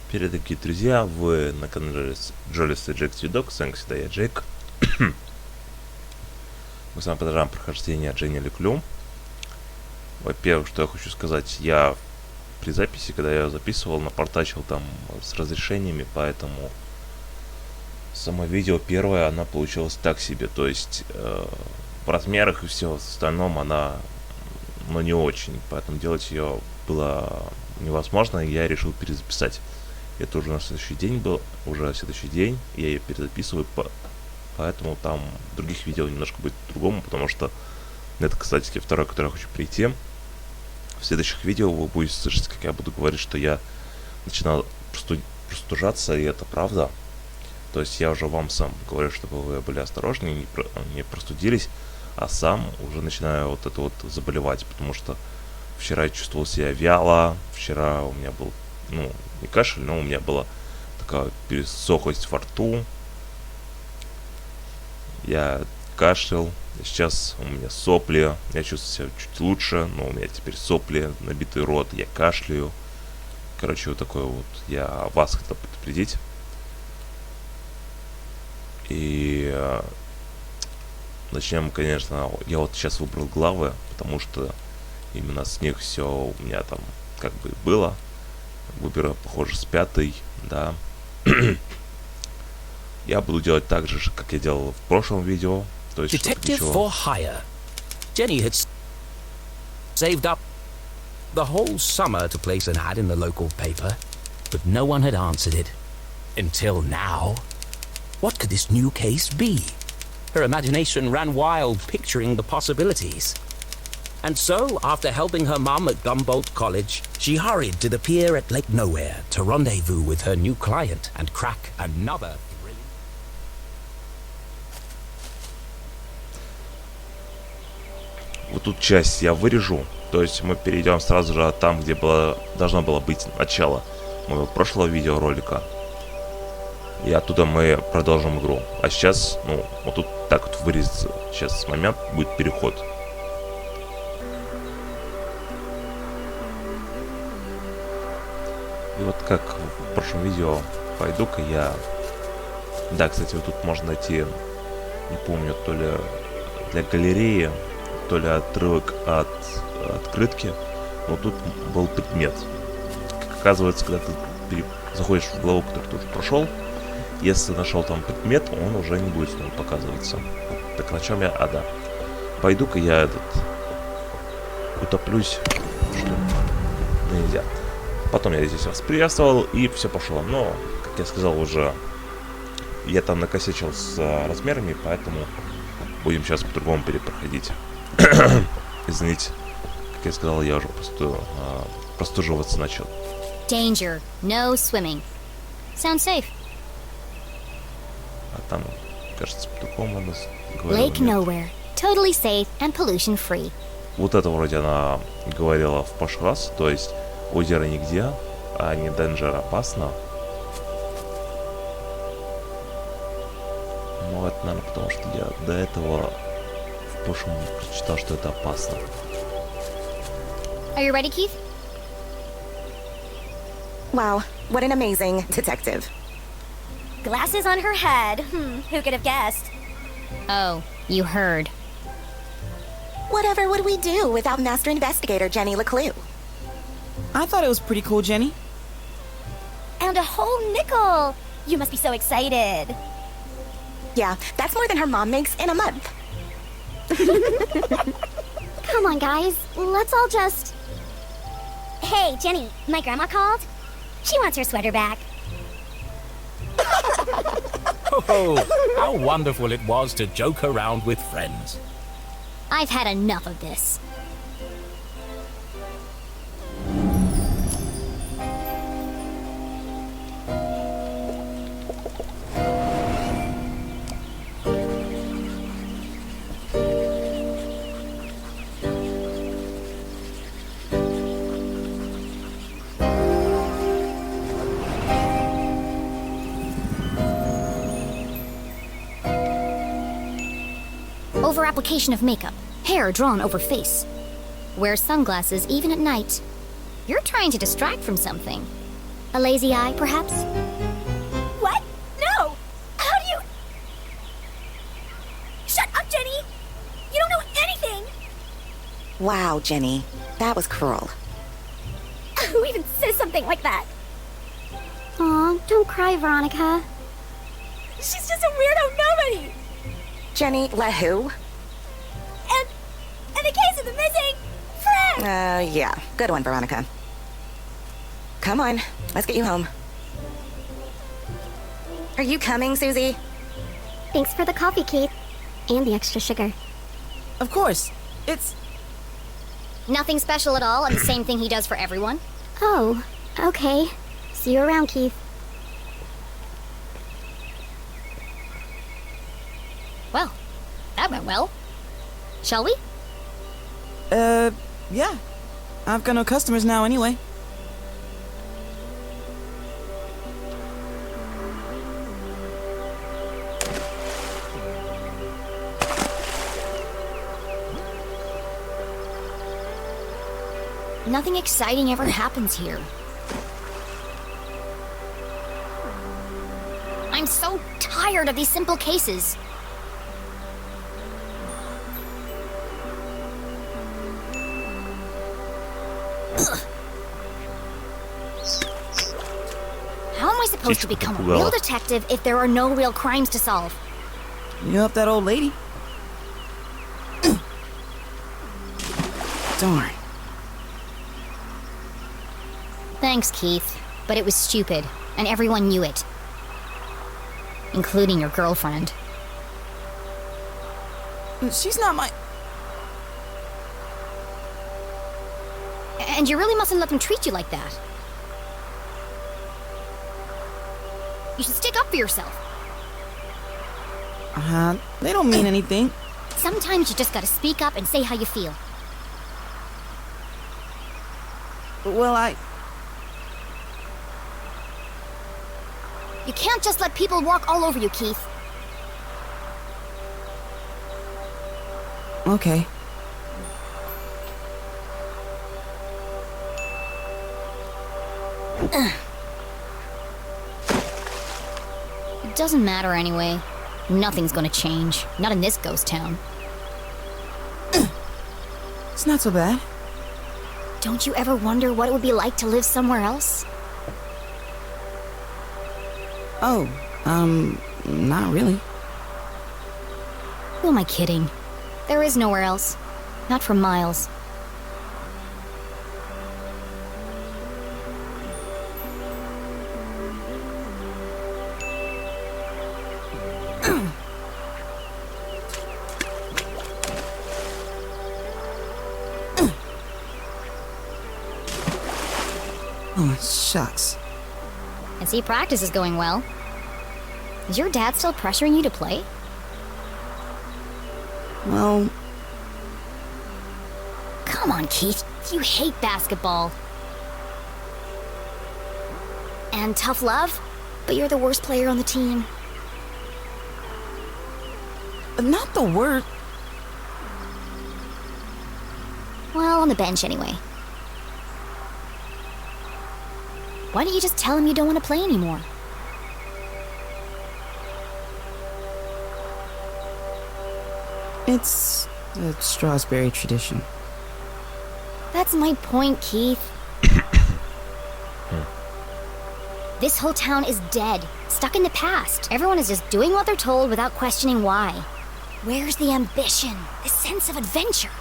Привет, дорогие друзья, вы на канале Джолис и Detectivu, с вами всегда я, Джейк. Мы с вами продолжаем прохождение LeClue. Во-первых, что я хочу сказать, я при записи, когда я записывал, напортачил там с разрешениями, поэтому само видео первое, она получилась так себе, то есть в размерах и все остальном она, не очень, поэтому делать ее было невозможно, и я решил перезаписать. Это уже на следующий день был, я ее перезаписываю, поэтому там других видео немножко будет по-другому, потому что это, кстати, второе, которое я хочу прийти. В следующих видео вы будете слышать, как я буду говорить, что я начинал простужаться, и это правда. То есть я уже вам сам говорю, чтобы вы были осторожнее, не простудились, а сам уже начинаю вот это вот заболевать, потому что вчера я чувствовал себя вяло, вчера у меня был, не кашель, но у меня была такая пересохлость во рту. Я кашлял, сейчас у меня сопли, я чувствую себя чуть лучше, но у меня теперь сопли, набитый рот, я кашляю. Короче, вот такое вот, я вас хотел предупредить. И начнем, конечно, я вот сейчас выбрал главы, потому что именно с них все у меня там как бы было. Выберу, похоже, с 5-й, да. Я буду делать так же, как я делал в прошлом видео. То есть, Detective for hire. Jenny had saved up the whole summer to place an ad in the local paper, but no one had answered it. Until now. What could this new case be? Her imagination ran wild, picturing the possibilities. And so, after helping her mum at Gumboldt College, she hurried to the pier at Lake Nowhere to rendezvous with her new client and crack another thrilling... Вот тут часть я вырежу, то есть мы перейдем сразу же там, где должно было быть начало моего прошлого видеоролика. И оттуда мы продолжим игру. А сейчас, вот тут так вот вырезется. Сейчас момент, будет переход. И вот как в прошлом видео, пойду-ка я... Да, кстати, вот тут можно найти, не помню, то ли для галереи, то ли отрывок от открытки. Но тут был предмет. Как оказывается, когда ты заходишь в главу, которую ты уже прошел, если нашел там предмет, он уже не будет снова показываться. Так на чем я? Да. Пойду-ка я утоплюсь. Что? Нельзя. Потом я здесь вас приветствовал, и все пошло. Но, как я сказал уже, я там накосячил с размерами, поэтому будем сейчас по-другому перепроходить. Извините, как я сказал, я уже просто простуживаться начал. Danger. No swimming. Sounds safe. А там, кажется, по-другому она говорила. Lake Nowhere. Totally safe and pollution free. Вот это вроде она говорила в прошлый раз, то есть озеро нигде, а не danger опасно. Ну, это, наверное, потому что я до этого в прошлом прочитал, что это опасно. Are you ready, Keith? Wow, what an amazing detective. Glasses on her head. Who could have guessed? Oh, you heard. Whatever would we do without Master Investigator Jenny LeClue? I thought it was pretty cool, Jenny. And a whole nickel. You must be so excited. Yeah, that's more than her mom makes in a month. Come on, guys. Let's all just... Hey, Jenny, my grandma called. She wants her sweater back. Oh, how wonderful it was to joke around with friends. I've had enough of this. Over-application of makeup. Hair drawn over face. Wear sunglasses even at night. You're trying to distract from something. A lazy eye, perhaps? What? No! How do you... Shut up, Jenny! You don't know anything! Wow, Jenny. That was cruel. Who even says something like that? Aw, don't cry, Veronica. She's just a weirdo nobody! Jenny, let who? And the case of the missing friend! Yeah. Good one, Veronica. Come on, let's get you home. Are you coming, Susie? Thanks for the coffee, Keith. And the extra sugar. Of course. It's... Nothing special at all, and the same thing he does for everyone? Oh, okay. See you around, Keith. Well, that went well. Shall we? Yeah. I've got no customers now anyway. Nothing exciting ever happens here. I'm so tired of these simple cases. Ugh. How am I supposed to become a real detective if there are no real crimes to solve? You help that old lady? Darn. Thanks, Keith, but it was stupid, and everyone knew it. Including your girlfriend. She's not my... And you really mustn't let them treat you like that. You should stick up for yourself. They don't mean anything. Sometimes you just gotta speak up and say how you feel. Well, You can't just let people walk all over you, Keith. Okay. It doesn't matter anyway. Nothing's gonna change. Not in this ghost town. It's not so bad. Don't you ever wonder what it would be like to live somewhere else? Oh, not really. Who am I kidding? There is nowhere else. Not for miles. Oh, shucks. I see practice is going well. Is your dad still pressuring you to play? Well, Come on, Keith. You hate basketball. And tough love? But you're the worst player on the team. not the word. Well, on the bench anyway. Why don't you just tell him you don't want to play anymore? It's a Strasberry tradition. That's my point, Keith. This whole town is dead, stuck in the past. Everyone is just doing what they're told without questioning why. Where's the ambition, the sense of adventure?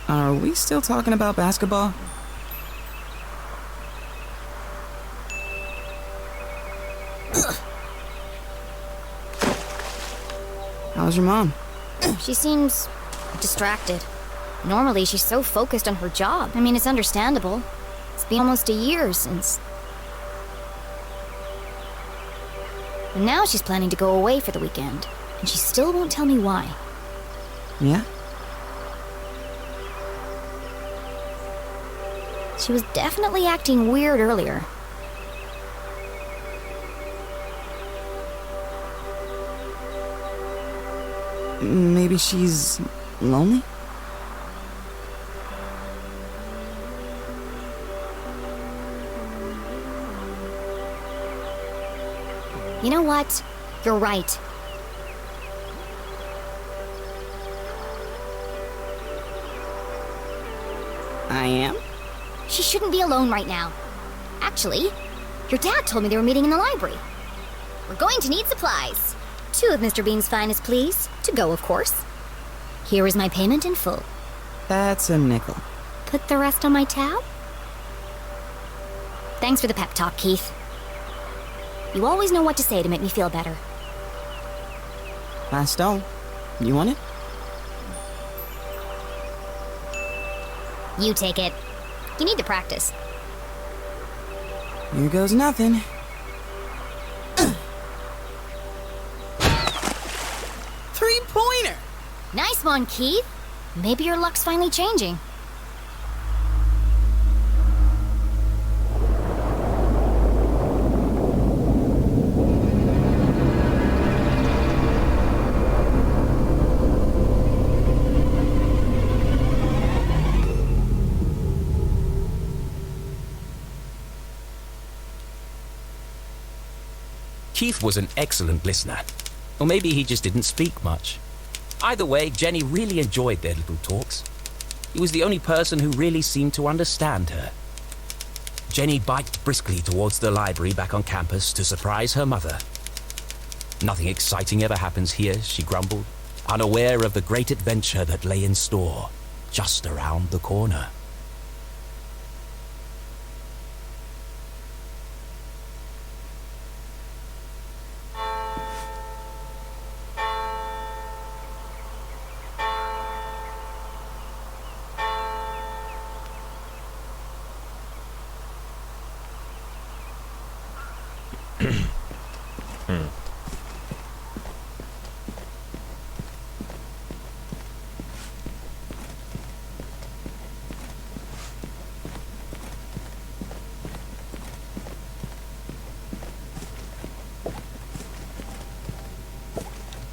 Are we still talking about basketball? How's your mom? She seems distracted. Normally, she's so focused on her job. I mean, it's understandable. It's been almost a year since... And now she's planning to go away for the weekend. And she still won't tell me why. Yeah? She was definitely acting weird earlier. Maybe she's lonely? You know what? You're right. I am? She shouldn't be alone right now. Actually, your dad told me they were meeting in the library. We're going to need supplies. 2 of Mr. Bean's finest, please. To go, of course. Here is my payment in full. That's a nickel. Put the rest on my tab? Thanks for the pep talk, Keith. You always know what to say to make me feel better. I stole. You want it? You take it. You need to practice. Here goes nothing. Three-pointer! Nice one, Keith. Maybe your luck's finally changing. Keith was an excellent listener. Or maybe he just didn't speak much. Either way, Jenny really enjoyed their little talks. He was the only person who really seemed to understand her. Jenny biked briskly towards the library back on campus to surprise her mother. Nothing exciting ever happens here, she grumbled, unaware of the great adventure that lay in store just around the corner.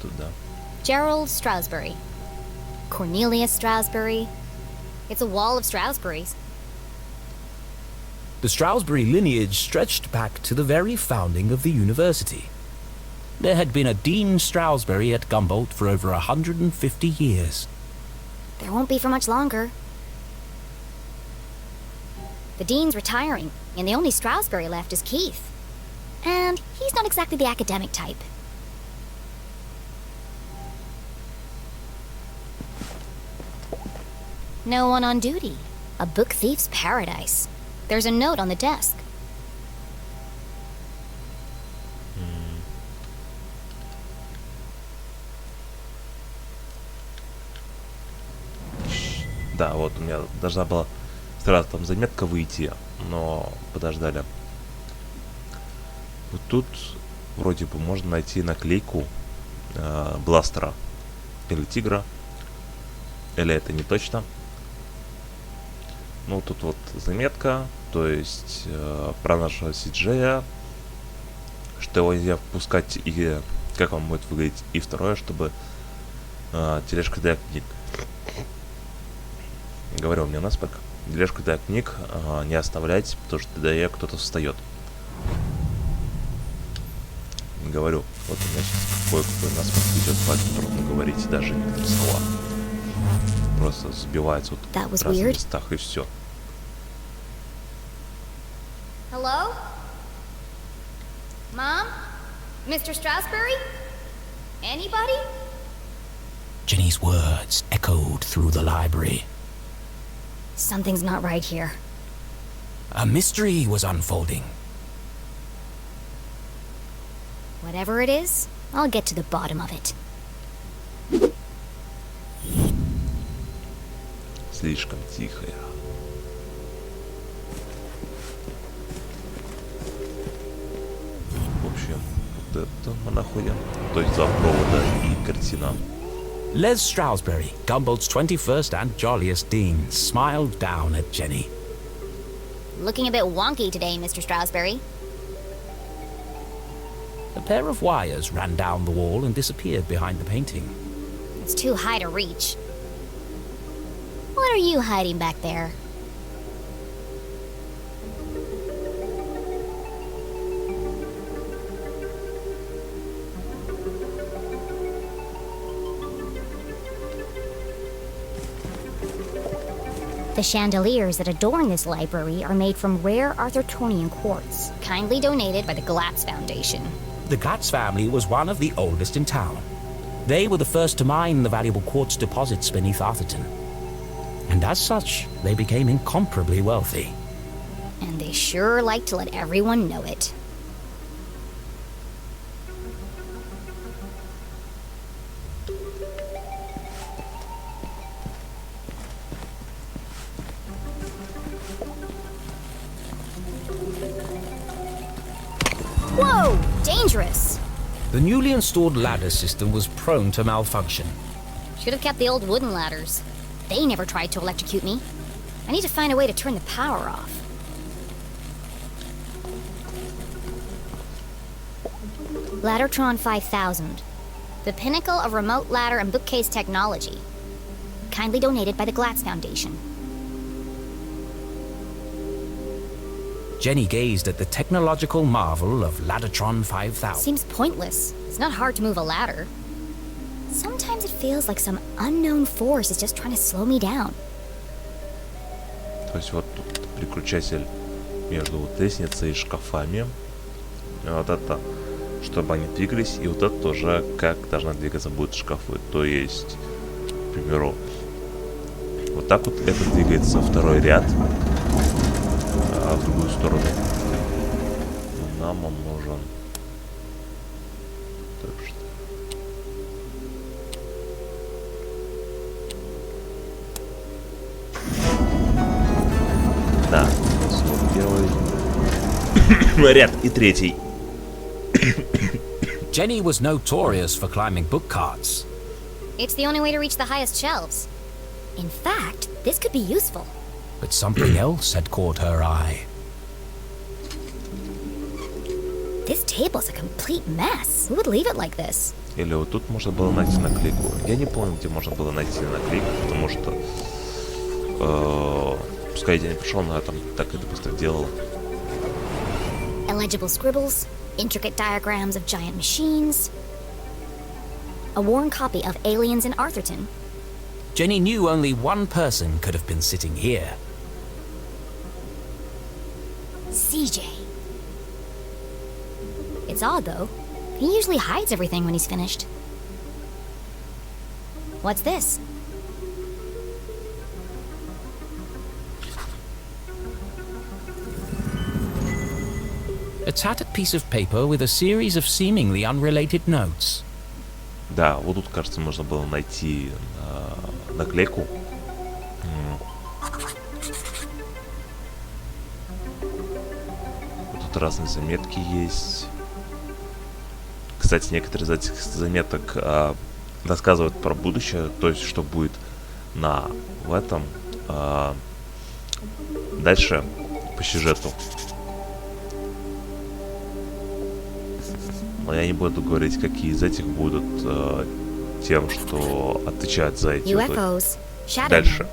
Туда. Gerald Stroudsbury. Cornelius Stroudsbury. It's a wall of Stroudsburys. The Stroudsbury lineage stretched back to the very founding of the university. There had been a Dean Stroudsbury at Gumboldt for over 150 years. There won't be for much longer. The dean's retiring, and the only Stroudsbury left is Keith. And he's not exactly the academic type. No one on duty. A book thief's paradise. There's a note on the desk. Да, вот у меня должна была сразу там заметка выйти, но подождали. Вот тут вроде бы можно найти наклейку бластера или тигра. Или это не точно. Ну, тут вот заметка, то есть про нашего Сиджея, что его нельзя впускать, и как он будет выглядеть. И второе, чтобы тележка для книг. Говорю мне наспех, тележку для книг не оставлять, потому что тогда ее кто-то встает. Говорю, вот у меня сейчас кое-какой наспех идет, поэтому говорить даже некоторые слова. Просто сбивается вот в разных местах, и все. Hello? Mom? Mr. Stroudsbury? Anybody? Jenny's words echoed through the library. Something's not right here. A mystery was unfolding. Whatever it is, I'll get to the bottom of it. Слишком тихая. В общем, вот это мы находим. То есть два провода и картина. Les Stroudsbury, Gumboldt's 21st and jolliest dean, smiled down at Jenny. Looking a bit wonky today, Mr. Stroudsbury. A pair of wires ran down the wall and disappeared behind the painting. It's too high to reach. What are you hiding back there? The chandeliers that adorn this library are made from rare Arthurtonian quartz, kindly donated by the Glatz Foundation. The Glatz family was one of the oldest in town. They were the first to mine the valuable quartz deposits beneath Arthurton. And as such, they became incomparably wealthy. And they sure like to let everyone know it. Whoa! Dangerous! The newly installed ladder system was prone to malfunction. Should have kept the old wooden ladders. They never tried to electrocute me. I need to find a way to turn the power off. Laddertron 5000. The pinnacle of remote ladder and bookcase technology. Kindly donated by the Glatz Foundation. Jenny gazed at the technological marvel of Laddertron 5000. Seems pointless. It's not hard to move a ladder. Sometimes it feels like some unknown force is just trying to slow me down. То есть вот тут переключатель между вот лестницей и шкафами. Вот это, чтобы они двигались. И вот это тоже, как должны двигаться будут шкафы. То есть, к примеру, вот так вот это двигается второй ряд. А в другую сторону. Нам он нужен. Так что. Да, первый ряд и третий. Jenny was notorious for climbing book carts. It's the only way to reach the highest shelves. In fact, this could be useful. But something else had caught her eye. This table's a complete mess. Who would leave it like this? Или вот тут можно было найти наклейку. Я не помню, где можно было найти наклейку, потому что пускай я не пришел, но я там так это быстро делал. Illegible scribbles, intricate diagrams of giant machines, a worn copy of Aliens in Arthurton. Jenny knew only one person could have been sitting here. CJ. It's odd, though. He usually hides everything when he's finished. What's this? A tattered piece of paper with a series of seemingly unrelated notes. Да, вот тут, кажется, можно было найти наклейку. Тут разные заметки есть. Кстати, некоторые из этих заметок рассказывают про будущее, то есть что будет в этом дальше по сюжету. Но я не буду говорить, какие из этих будут тем, что отвечают за эти UFOs, дальше.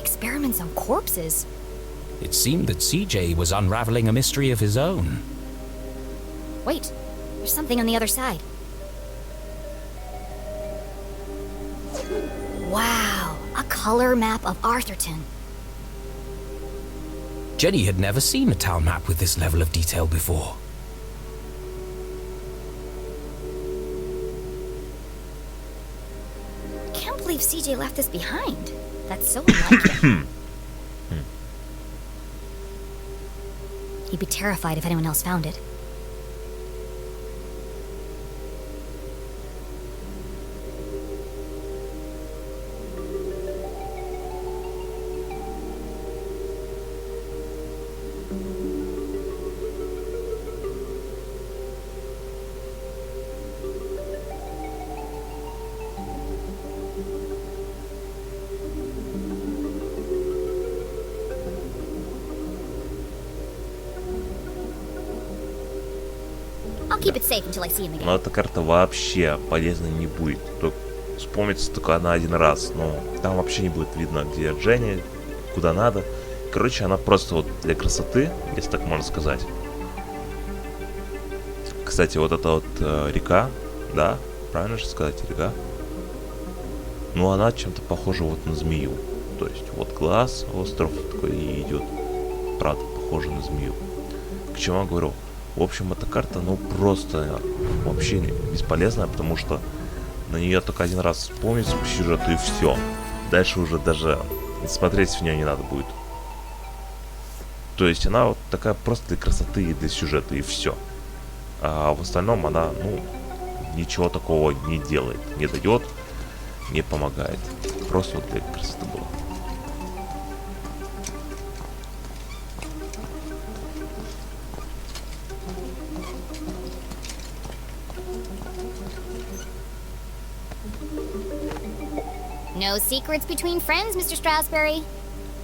Experiments on corpses. It seemed that CJ was unraveling a mystery of his own. Wait, there's something on the other side. Wow, a color map of Arthurton. Jenny had never seen a town map with this level of detail before. Can't believe CJ left this behind. That's so unlike him. He'd be terrified if anyone else found it. I'll keep it safe until I see him again. Но эта карта вообще полезной не будет. Вспомнится только она один раз. Но там вообще не будет видно, где Дженни, куда надо. Короче, она просто вот для красоты, если так можно сказать. Кстати, вот эта вот река, да, правильно же сказать, река? Ну, она чем-то похожа вот на змею. То есть вот глаз, остров такой и идет. Правда, похоже на змею. К чему я говорю? В общем, эта карта, ну, просто вообще бесполезная, потому что на нее только один раз вспомнить сюжет и все. Дальше уже даже смотреть в нее не надо будет. То есть она вот такая просто для красоты и для сюжета, и все. А в остальном она, ну, ничего такого не делает, не дает, не помогает. Просто вот для красоты было. No secrets between friends, Mr. Strasberry.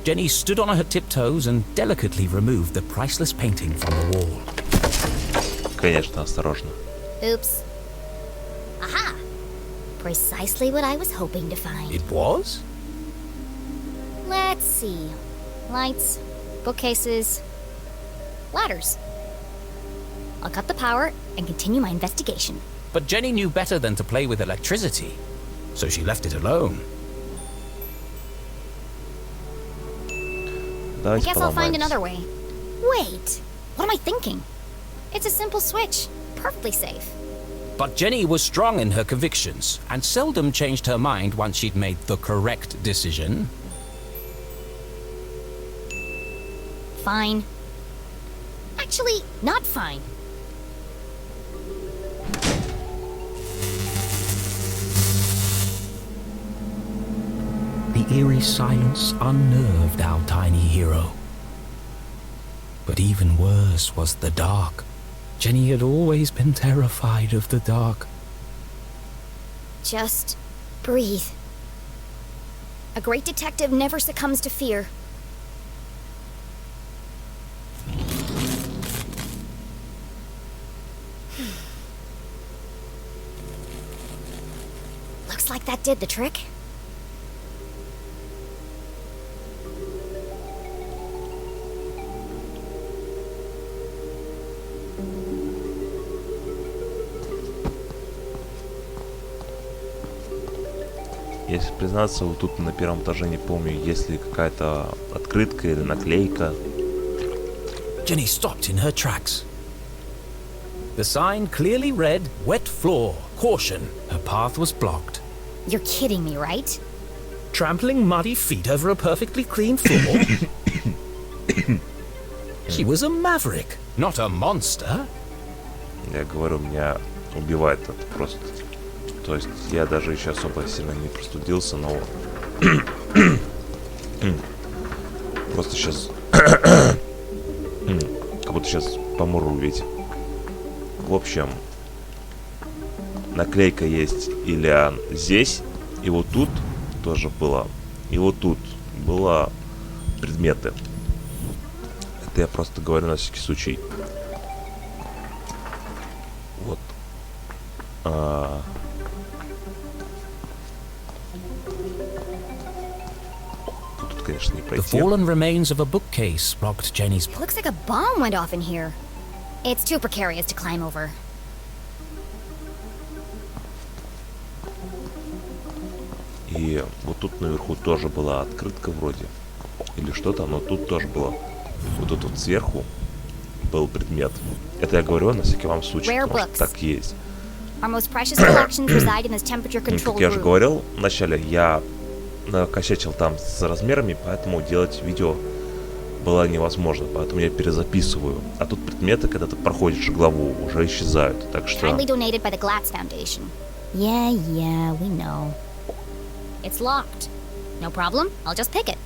Jenny stood on her tiptoes and delicately removed the priceless painting from the wall. Конечно, осторожно. Oops. Aha! Precisely what I was hoping to find. It was? Let's see. Lights, bookcases, ladders. I'll cut the power and continue my investigation. But Jenny knew better than to play with electricity, so she left it alone. I guess I'll find another way. Wait, what am I thinking? It's a simple switch, perfectly safe. But Jenny was strong in her convictions and seldom changed her mind once she'd made the correct decision. Fine. Actually, not fine. The eerie silence unnerved our tiny hero. But even worse was the dark. Jenny had always been terrified of the dark. Just breathe. A great detective never succumbs to fear. Looks like that did the trick. Если признаться, вот тут на первом этаже не помню, есть ли какая-то открытка или наклейка. Jenny stopped in her tracks. The sign clearly read, "Wet floor, caution." Her path was blocked. You're kidding me, right? Trampling muddy feet over a perfectly clean floor? She was a maverick, not a monster. Я говорю, меня убивает это просто. То есть я даже еще особо сильно не простудился, но просто сейчас как будто сейчас помру ведь. В общем, наклейка есть или здесь, и вот тут тоже было, и вот тут было предметы. Это я просто говорю на всякий случай. Вот. Тут, конечно, не The пройти. fallen remains of a bookcase blocked Jenny's. It looks like a bomb went off in here. It's too precarious to climb over. И вот тут наверху тоже была открытка вроде. Или что-то, но тут тоже было. Вот тут вот сверху был предмет. Это я говорю на всякий вам случай, Rare потому что books. так есть. Our most precious collections reside in this temperature-controlled Как я же room. говорил вначале, я накосячил там с размерами, поэтому делать видео было невозможно. Поэтому я перезаписываю. А тут предметы, когда ты проходишь главу, уже исчезают. Так что... Kindly donated by the Glatz Foundation. Yeah, we know. It's locked. No problem, I'll just pick it.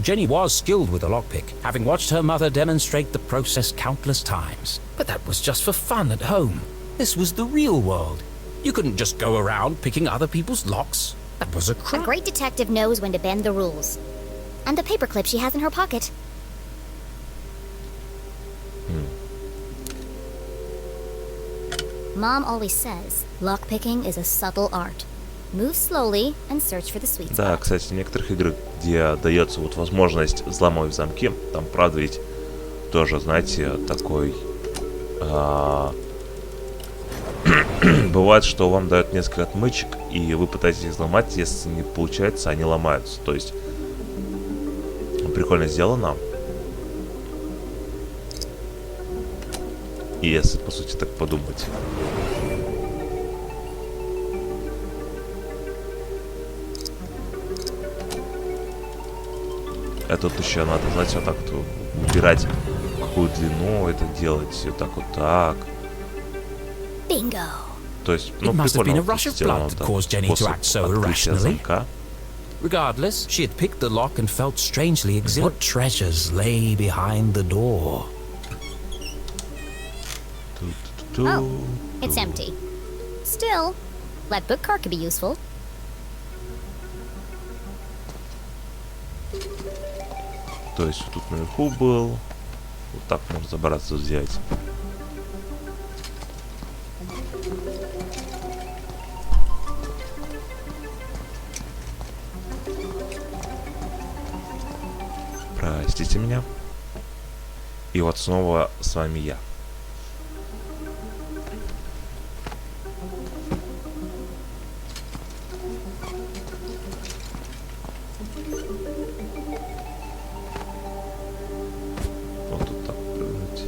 Jenny was skilled with a lockpick, having watched her mother demonstrate the process countless times. But that was just for fun at home. This was the real world. You couldn't just go around picking other people's locks. That was a A crime. great detective knows when to bend the rules. And the paperclip she has in her pocket. Mom always says, lockpicking is a subtle art. Move slowly and search for the sweet Да, spot. кстати, в некоторых играх, где дается вот возможность взламывать замки, там, правда, ведь тоже, знаете, такой... Бывает, что вам дают несколько отмычек, и вы пытаетесь их взломать, если не получается, они ломаются. То есть прикольно сделано. И если, по сути, так подумать. А тут еще надо, знаете, вот так вот выбирать, какую длину это делать. Вот так вот так. Bingo. То есть, ну, It must have been a прикольно rush of сделано, blood that да, caused Jenny to способ act so открытия irrationally. замка. Regardless, she had picked the lock and felt strangely exhilarated. What treasures lay behind the door? Oh, it's empty. Still, that book cart could be useful. То есть тут наверху был. Вот так можно забраться, взять. Простите меня. И вот снова с вами я. Вот тут так прыгнуть.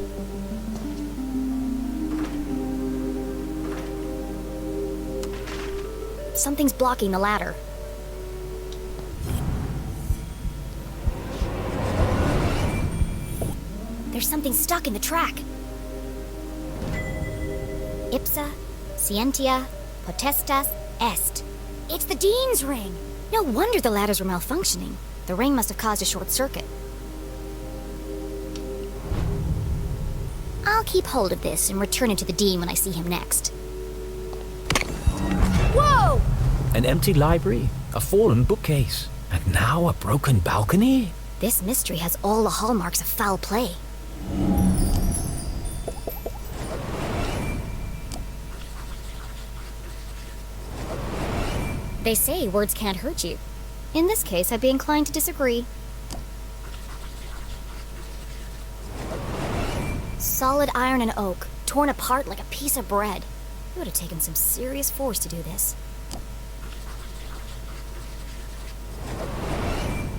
Something's blocking the ladder. There's something stuck in the track. Ipsa, scientia, potestas, est. It's the Dean's ring. No wonder the ladders were malfunctioning. The ring must have caused a short circuit. I'll keep hold of this and return it to the Dean when I see him next. Whoa! An empty library, a fallen bookcase, and now a broken balcony? This mystery has all the hallmarks of foul play. They say words can't hurt you. In this case, I'd be inclined to disagree. Solid iron and oak, torn apart like a piece of bread. It would have taken some serious force to do this.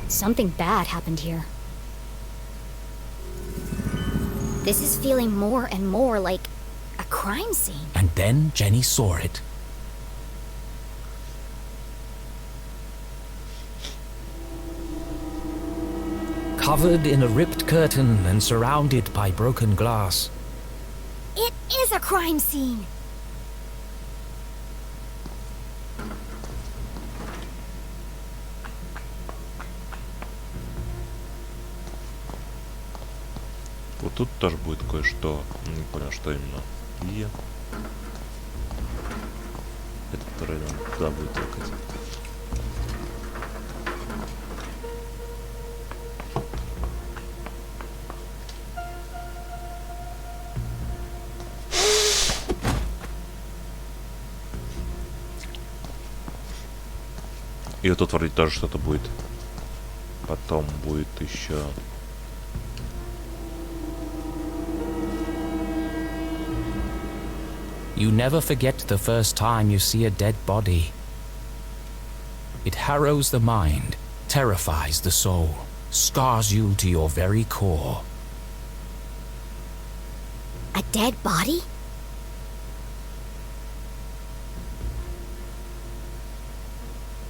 Something bad happened here. This is feeling more and more like a crime scene. And then Jenny saw it. Covered in a ripped curtain and surrounded by broken glass. It is a crime scene! Вот тут тоже будет кое-что. Не понял, что именно. И это, который туда будет тыкать. И вот тут вроде тоже что-то будет. Потом будет еще. You never forget the first time you see a dead body. It harrows the mind, terrifies the soul, scars you to your very core. A dead body?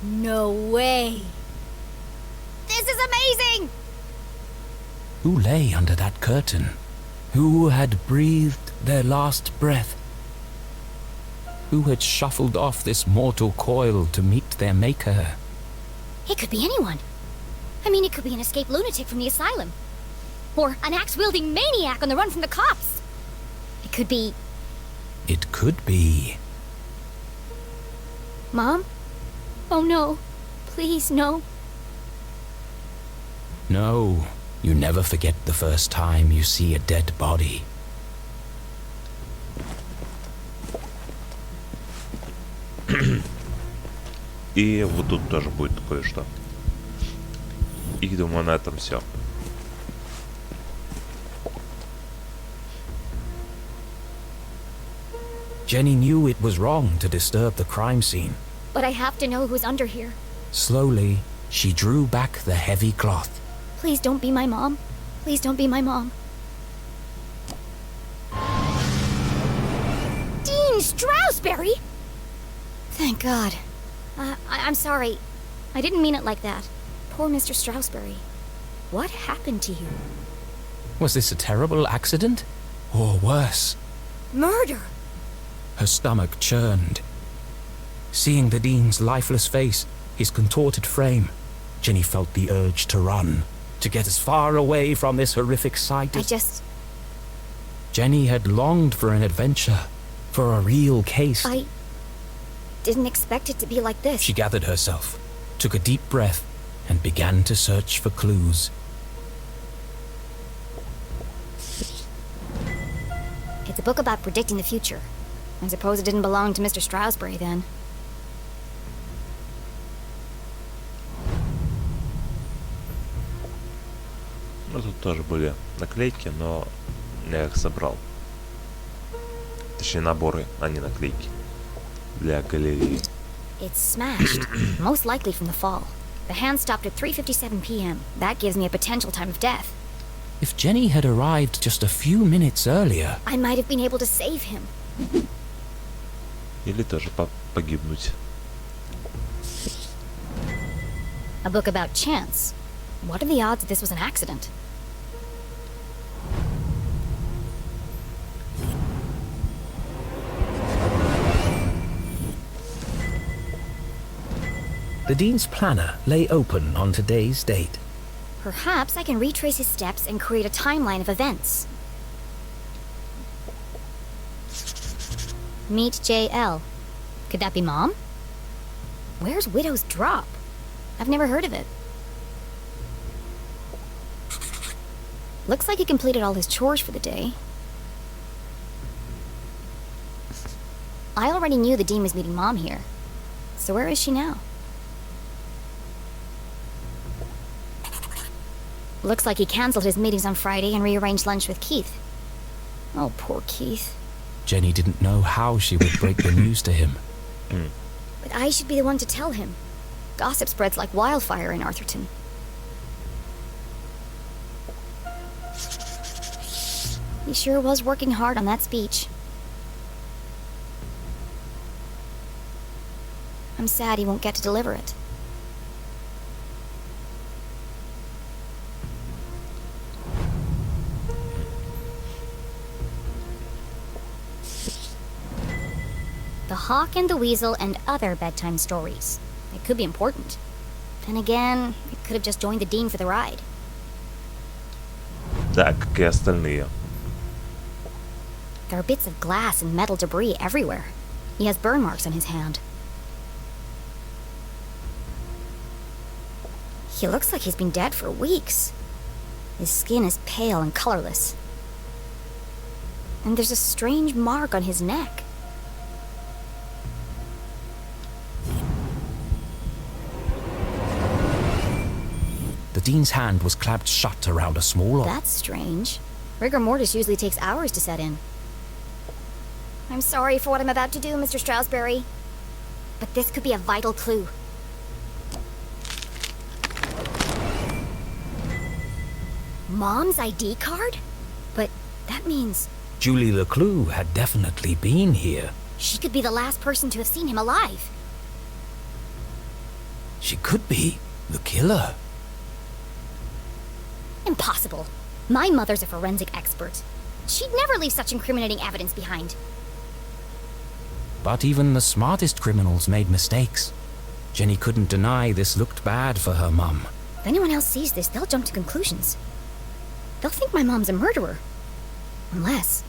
No way! This is amazing! Who lay under that curtain? Who had breathed their last breath? Who had shuffled off this mortal coil to meet their maker? It could be anyone. I mean, it could be an escaped lunatic from the asylum. Or an axe-wielding maniac on the run from the cops. It could be... It could be. Mom? Oh no. Please, no. No, you never forget the first time you see a dead body. И вот тут тоже будет кое-что. И думаю, на этом все. Jenny knew it was wrong to disturb the crime scene. But I have to know who's under here. Slowly, she drew back the heavy cloth. Please don't be my mom. Please don't be my mom. Dean Stroudsbury! Thank God. I'm sorry. I didn't mean it like that. Poor Mr. Stroudsbury. What happened to you? Was this a terrible accident? Or worse? Murder! Her stomach churned. Seeing the Dean's lifeless face, his contorted frame, Jenny felt the urge to run, to get as far away from this horrific sight as... Jenny had longed for an adventure, for a real case. I didn't expect it to be like this. She gathered herself, took a deep breath, and began to search for clues. It's a book about predicting the future. I suppose it didn't belong to Mr. Stroudsbury then. Ну, тут тоже были наклейки, но я их собрал. Точнее, наборы, а не наклейки. Для галереи. It's smashed, most likely from the fall. The hand stopped at 3:57 p.m. That gives me a potential time of death. If Jenny had arrived just a few minutes earlier, I might have been able to save him. Или тоже погибнуть. A book about chance. What are the odds that this was an accident? the Dean's planner lay open on today's date. Perhaps I can retrace his steps and create a timeline of events. Meet JL. Could that be Mom? Where's Widow's Drop? I've never heard of it. Looks like he completed all his chores for the day. I already knew the Dean was meeting Mom here. So where is she now? Looks like he canceled his meetings on Friday and rearranged lunch with Keith. Oh, poor Keith. Jenny didn't know how she would break the news to him. But I should be the one to tell him. Gossip spreads like wildfire in Arthurton. He sure was working hard on that speech. I'm sad he won't get to deliver it. The Hawk and the Weasel and other bedtime stories. It could be important. Then again, it could have just joined the Dean for the ride. Да, как и остальные. There are bits of glass and metal debris everywhere. He has burn marks on his hand. He looks like he's been dead for weeks. His skin is pale and colorless. And there's a strange mark on his neck. The Dean's hand was clamped shut around a small... That's strange. Rigor mortis usually takes hours to set in. I'm sorry for what I'm about to do, Mr. Stroudsbury. But this could be a vital clue. Mom's ID card? But that means... Julie LeClue had definitely been here. she could be the last person to have seen him alive. She could be the killer. Impossible. My mother's a forensic expert. She'd never leave such incriminating evidence behind. But even the smartest criminals made mistakes. Jenny couldn't deny this looked bad for her mum. If anyone else sees this, they'll jump to conclusions. They'll think my mom's a murderer. Unless...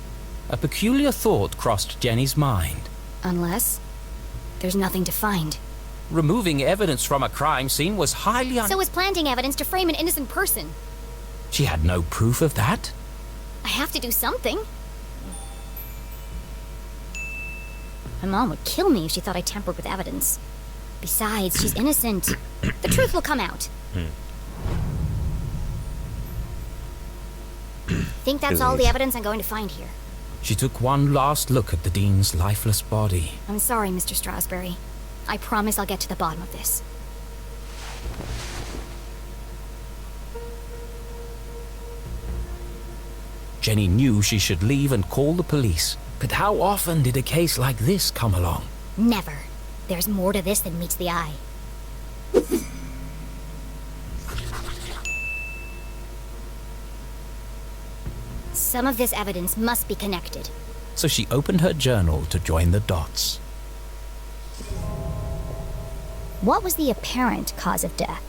A peculiar thought crossed Jenny's mind. Unless... there's nothing to find. Removing evidence from a crime scene was highly So is planting evidence to frame an innocent person. She had no proof of that. I have to do something. My mom would kill me if she thought I tampered with evidence. Besides, she's innocent. The truth will come out. Think that's all the evidence I'm going to find here. She took one last look at the Dean's lifeless body. I'm sorry, Mr. Stroudsbury. I promise I'll get to the bottom of this. Jenny knew she should leave and call the police. But how often did a case like this come along? Never. There's more to this than meets the eye. Some of this evidence must be connected. So she opened her journal to join the dots. What was the apparent cause of death?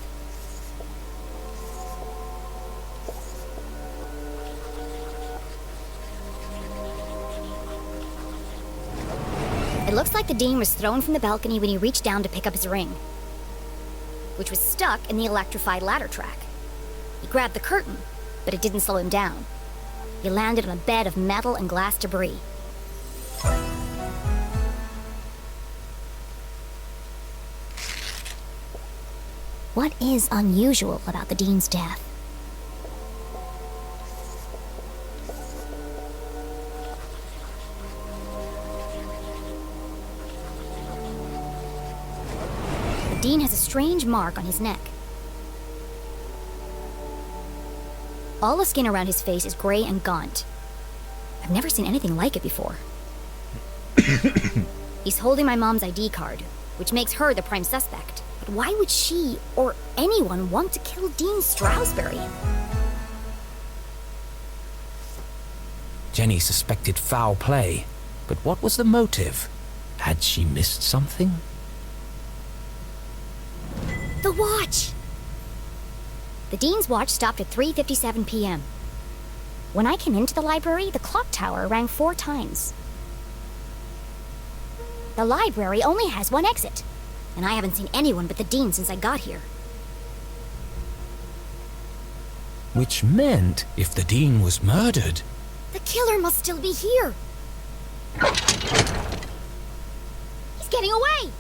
It looks like the Dean was thrown from the balcony when he reached down to pick up his ring, which was stuck in the electrified ladder track. He grabbed the curtain, but it didn't slow him down. He landed on a bed of metal and glass debris. What is unusual about the Dean's death? The Dean has a strange mark on his neck. All the skin around his face is gray and gaunt. I've never seen anything like it before. He's holding my mom's ID card, which makes her the prime suspect. But why would she, or anyone, want to kill Dean Stroudsbury? Jenny suspected foul play, but what was the motive? Had she missed something? The watch! The Dean's watch stopped at 3:57 p.m. When I came into the library, the clock tower rang 4 times. The library only has one exit, and I haven't seen anyone but the Dean since I got here. Which meant if the Dean was murdered, The killer must still be here. He's getting away!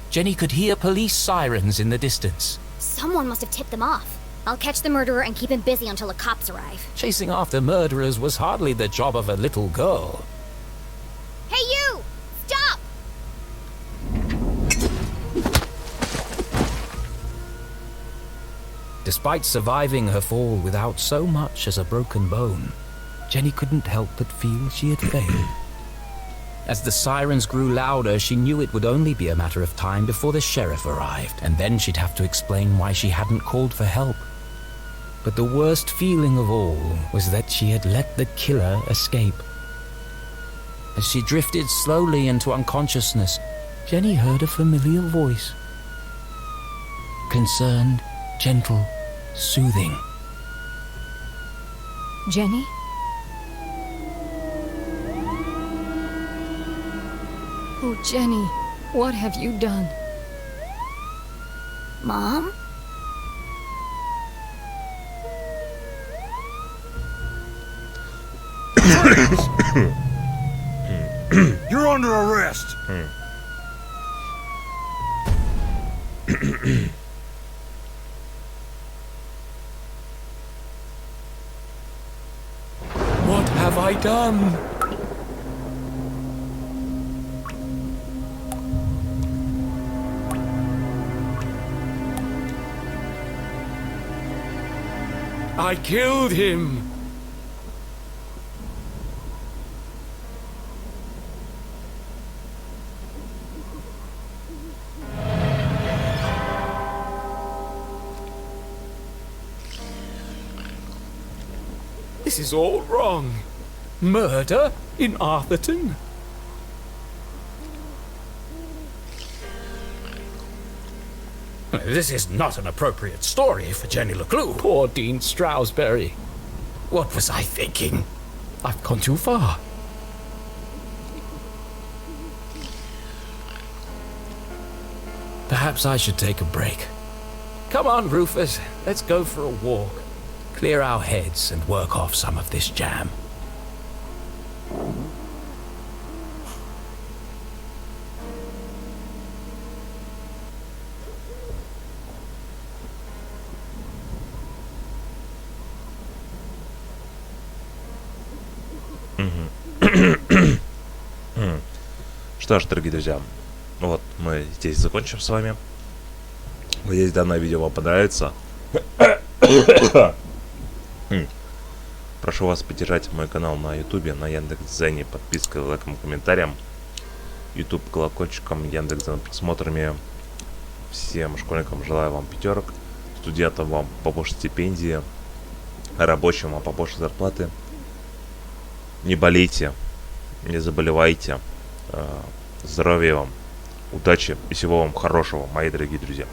Jenny could hear police sirens in the distance. Someone must have tipped them off. I'll catch the murderer and keep him busy until the cops arrive. Chasing after murderers was hardly the job of a little girl. Hey, you! Stop! Despite surviving her fall without so much as a broken bone, Jenny couldn't help but feel she had failed. As the sirens grew louder, she knew it would only be a matter of time before the sheriff arrived, and then she'd have to explain why she hadn't called for help. But the worst feeling of all was that she had let the killer escape. As she drifted slowly into unconsciousness, Jenny heard a familiar voice. Concerned, gentle, soothing. Jenny? Oh, Jenny, what have you done? Mom? You're under arrest. What have I done? I killed him! This is all wrong. Murder in Arthurton? This is not an appropriate story for Jenny LeClue. Poor Dean Stroudsbury. What was I thinking? I've gone too far. Perhaps I should take a break. Come on, Rufus. Let's go for a walk. Clear our heads and work off some of this jam. Что ж, дорогие друзья, вот мы здесь закончим с вами. Надеюсь, данное видео вам понравится. Прошу вас поддержать мой канал на ютубе, на Яндекс.Дзене, подпиской, лайком, комментарием, ютуб колокольчиком, Яндекс.Дзен просмотрами. Всем школьникам желаю вам пятерок, студентам вам побольше стипендии, рабочим вам побольше зарплаты. Не болейте, не заболевайте. Здоровья вам, удачи и всего вам хорошего, мои дорогие друзья.